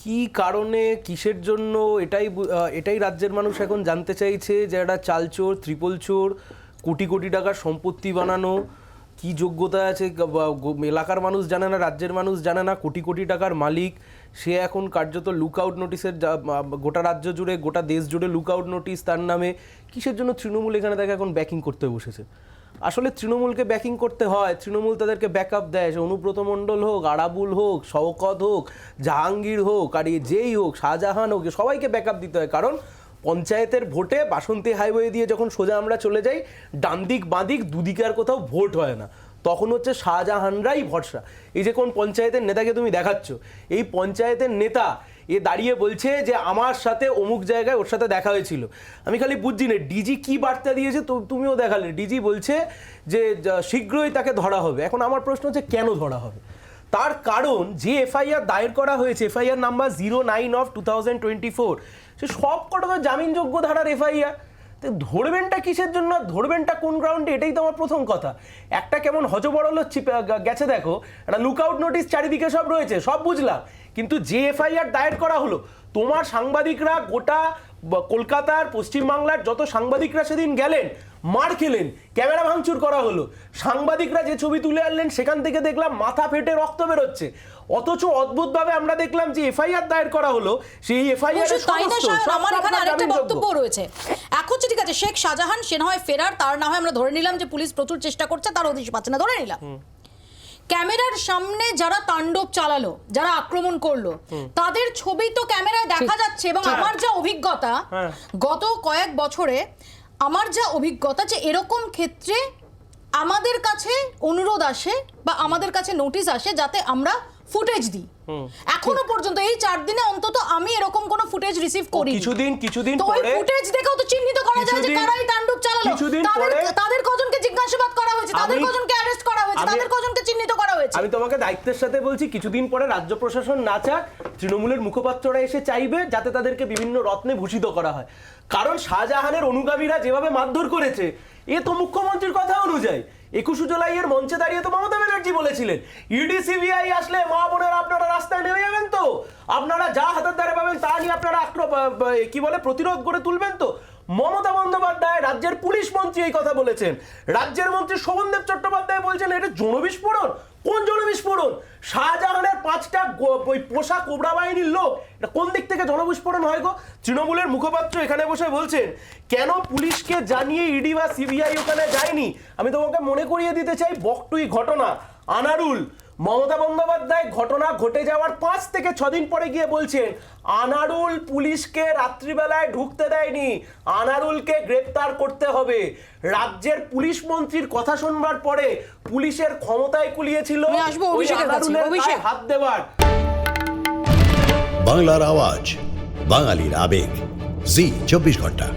কি কারণে কিসের জন্য এটাই রাজ্যের মানুষ এখন জানতে চাইছে যে একটা চালচোর ত্রিপল চোর কোটি কোটি টাকার সম্পত্তি বানানো কি যোগ্যতা আছে এলাকার মানুষ জানে না, রাজ্যের মানুষ জানে না, কোটি কোটি টাকার মালিক সে এখন কার্যত লুকআউট নোটিশের গোটা রাজ্য জুড়ে গোটা দেশ জুড়ে লুকআউট নোটিশ তার নামে। কিসের জন্য তৃণমূল এখানে তাকে এখন ব্যাকিং করতে বসেছে? আসলে তৃণমূলকে ব্যাকিং করতে হয়, তৃণমূল তাদেরকে ব্যাকআপ দেয়, সে অনুব্রত মণ্ডল হোক, আরাবুল হোক, শওকত হোক, জাহাঙ্গীর হোক, আর যেই হোক, শাহজাহান হোক, সবাইকে ব্যাকআপ দিতে হয়। কারণ পঞ্চায়েতের ভোটে বাসন্তী হাইওয়ে দিয়ে যখন সোজা আমরা চলে যাই, ডান দিক বাঁ দিক দুদিকে আর কোথাও ভোট হয় না, তখন হচ্ছে শাহজাহানরাই ভরসা। এই যে কোন পঞ্চায়েতের নেতাকে তুমি দেখাচ্ছ, এই পঞ্চায়েতের নেতা এ দাঁড়িয়ে বলছে যে আমার সাথে অমুক জায়গায় ওর সাথে দেখা হয়েছিল। আমি খালি বুঝছি না ডিজি কি বার্তা দিয়েছে, তুমিও দেখালে। ডিজি বলছে যে শীঘ্রই তাকে ধরা হবে। এখন আমার প্রশ্ন হচ্ছে কেন ধরা হবে? তার কারণ যে এফআইআর দায়ের করা হয়েছে, এফআইআর নাম্বার 09/2024, সে সব কটা তো জামিনযোগ্য ধারার এফআইআর। ধরবেনটা কিসের জন্য, ধরবেনটা কোন গ্রাউন্ডে, এটাই তো আমার প্রথম কথা। একটা কেমন হজবরল গেছে দেখো, একটা লুকআউট নোটিশ চারিদিকে সব রয়েছে, সব বুঝলাম, কিন্তু যে এফআইআর দায়ের করা হলো, তোমার সাংবাদিকরা গোটা কলকাতার পশ্চিমবাংলার যত সাংবাদিকরা সেদিন গেলেন মার খেলেন, ক্যামেরা ভাঙচুর করা হলো, সাংবাদিকরা যে ছবি তুলে আনলেন সেখান থেকে দেখলাম মাথা ফেটে রক্ত বেরোচ্ছে। অথচ অদ্ভুতভাবে আমরা দেখলাম যে এফআইআর দায়ের করা হলো, সেই এফআইআর আমার এখানে আরেকটা বক্তব্য রয়েছে। এখন ঠিক আছে, শেখ শাহজাহান সে না হয় ফেরার, তার না হয় আমরা ধরে নিলাম যে পুলিশ প্রচুর চেষ্টা করছে, তার হদিশ পাচ্ছে না, ধরে নিলাম। ক্যামেরার সামনে যারা তাণ্ডব চালালো, যারা আক্রমণ করলো, তাদের ছবি তো ক্যামেরায় দেখা যাচ্ছে। এবং আমার যা অভিজ্ঞতা গত কয়েক বছরে, আমার যা অভিজ্ঞতা, যে এরকম ক্ষেত্রে আমাদের কাছে অনুরোধ আসে বা আমাদের কাছে নোটিশ আসে যাতে আমরা ফুটেজ দিই। এখনো পর্যন্ত এই 4 দিনে অন্তত আমি এরকম কোনো ফুটেজ রিসিভ করি। কিছুদিন তো ওই ফুটেজ দেখেও তো চিহ্নিত করা যায় যে কারা এই তাণ্ডব চালালো। তাদের কজনকে জিজ্ঞাসাবাদ করা হয়েছে, তাদের কজনকে অ্যারেস্ট করা হয়েছে, তাদের কজনকে চিহ্নিত করা হয়েছে। আমি তোমাকে দায়িত্বের সাথে বলছি, কিছুদিন পরে রাজ্য প্রশাসন না চাক, তৃণমূলের মুখপাত্ররা এসে চাইবে যাতে তাদেরকে বিভিন্ন রত্নে ভূষিত করা হয়। কারণ শাহজাহানের অনুগামীরা যেভাবে মারধর করেছে, এ তো মুখ্যমন্ত্রীর কথা অনুযায়ী 21 জুলাইয়ের মঞ্চে দাঁড়িয়ে তো মমতা ব্যানার্জি বলেছিলেন ইডি সিবিআই আসলে মা বোনেরা আপনারা রাস্তায় নেমে যাবেন, তো আপনারা যা হাতের দ্বারে পাবেন তা নিয়ে আপনারা প্রতিরোধ করে তুলবেন। তো মমতা বন্দ্যোপাধ্যায় রাজ্যের পুলিশ মন্ত্রী এই কথা বলেছেন, রাজ্যের মন্ত্রী শোভনদেব চট্টোপাধ্যায় বলছেন এটা জনবিস্ফোরণ। কোন জনবিস্ফোরণ? শাহজাহানের 5টা পোষা কোবরা বাহিনীর লোক, এটা কোন দিক থেকে জনবিস্ফোরণ হয় গো? তৃণমূলের মুখপাত্র এখানে বসে বলছেন কেন পুলিশকে জানিয়ে ইডি বা সিবিআই ওখানে যায়নি। আমি তোমাকে মনে করিয়ে দিতে চাই বকটুই ঘটনা। আনারুল, মমতা বন্দ্যোপাধ্যায় ঘটনা ঘটে যাওয়ার 5 থেকে 6 দিন পরে গিয়ে বলছেন আনারুল পুলিশকে রাত্রিবেলায় ঢুকতে দেয়নি, আনারুলকে গ্রেপ্তার করতে হবে। রাজ্যের পুলিশ মন্ত্রীর কথা শুনবার পরে পুলিশের ক্ষমতায় কুলিয়েছিল হাত দেওয়ার। বাংলার আওয়াজ, বাঙালির আবেগ, জি 24 ঘন্টা।